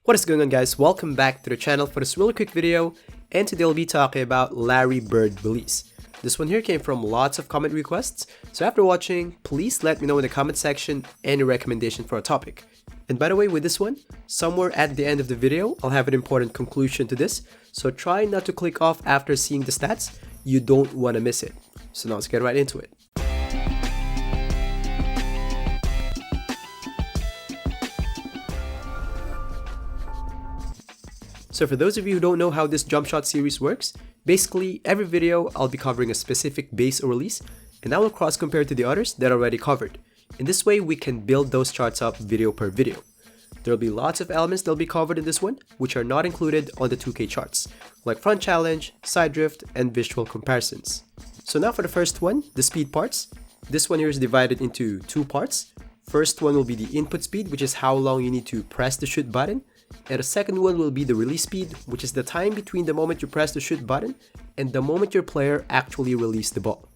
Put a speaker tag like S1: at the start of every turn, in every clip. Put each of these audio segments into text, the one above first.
S1: What is going on, guys? Welcome back to the channel for this really quick video, and today we'll be talking about Larry Bird release. This one here came from lots of comment requests, so after watching, please let me know in the comment section any recommendation for a topic. And by the way, with this one, somewhere at the end of the video, I'll have an important conclusion to this, so try not to click off after seeing the stats. You don't want to miss it. So now let's get right into it. So for those of you who don't know how this Jumpshot series works, basically every video I'll be covering a specific base or release, and I will cross compare to the others that are already covered. In this way, we can build those charts up video per video. There will be lots of elements that will be covered in this one, which are not included on the 2K charts, like front challenge, side drift, and visual comparisons. So now for the first one, the speed parts. This one here is divided into two parts. First one will be the input speed, which is how long you need to press the shoot button. And the second one will be the release speed, which is the time between the moment you press the shoot button and the moment your player actually releases the ball.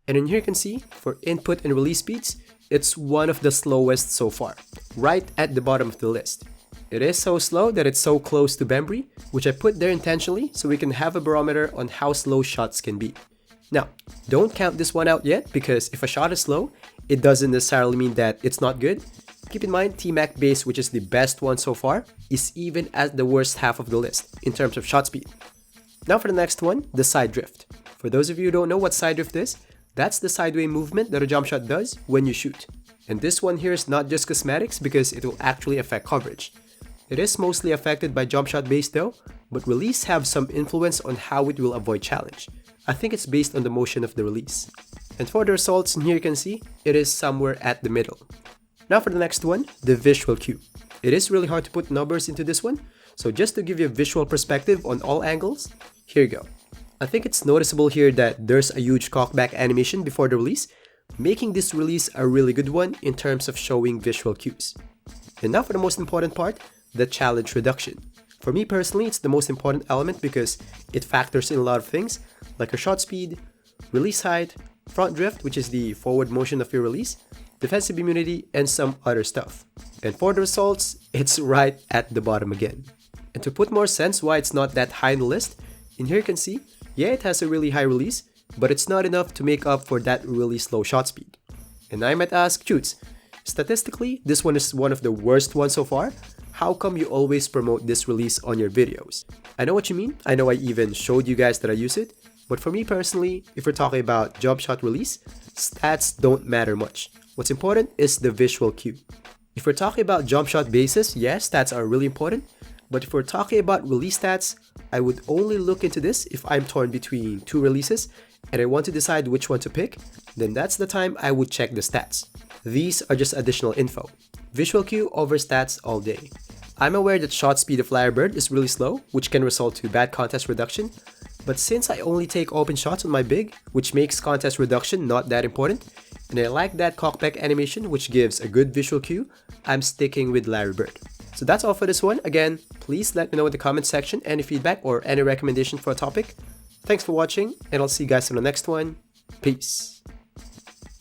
S1: And in here you can see, for input and release speeds, it's one of the slowest so far, right at the bottom of the list. It is so slow that it's so close to Bembry, which I put there intentionally so we can have a barometer on how slow shots can be. Now, don't count this one out yet, because if a shot is slow, it doesn't necessarily mean that it's not good. Keep in mind, T-Mac base, which is the best one so far, is even at the worst half of the list in terms of shot speed. Now for the next one, the side drift. For those of you who don't know what side drift is, that's the sideway movement that a jump shot does when you shoot. And this one here is not just cosmetics because it will actually affect coverage. It is mostly affected by jump shot base though, but release have some influence on how it will avoid challenge. I think it's based on the motion of the release. And for the results in here you can see, it is somewhere at the middle. Now for the next one, the visual cue. It is really hard to put numbers into this one, so just to give you a visual perspective on all angles, here you go. I think it's noticeable here that there's a huge cockback animation before the release, making this release a really good one in terms of showing visual cues. And now for the most important part, the challenge reduction. For me personally, it's the most important element because it factors in a lot of things, like your shot speed, release height, front drift, which is the forward motion of your release, defensive immunity, and some other stuff. And for the results, it's right at the bottom again. And to put more sense why it's not that high in the list, in here you can see, yeah, it has a really high release, but it's not enough to make up for that really slow shot speed. And I might ask, Shoots, statistically, this one is one of the worst ones so far. How come you always promote this release on your videos? I know what you mean. I know I even showed you guys that I use it. But for me personally, if we're talking about jump shot release, stats don't matter much. What's important is the visual cue. If we're talking about jump shot bases, yes, stats are really important. But if we're talking about release stats, I would only look into this if I'm torn between two releases and I want to decide which one to pick, then that's the time I would check the stats. These are just additional info. Visual cue over stats all day. I'm aware that shot speed of Larry Bird is really slow, which can result to bad contest reduction. But since I only take open shots on my big, which makes contest reduction not that important, and I like that cockback animation which gives a good visual cue, I'm sticking with Larry Bird. So that's all for this one. Again, please let me know in the comment section any feedback or any recommendation for a topic. Thanks for watching, and I'll see you guys in the next one. Peace.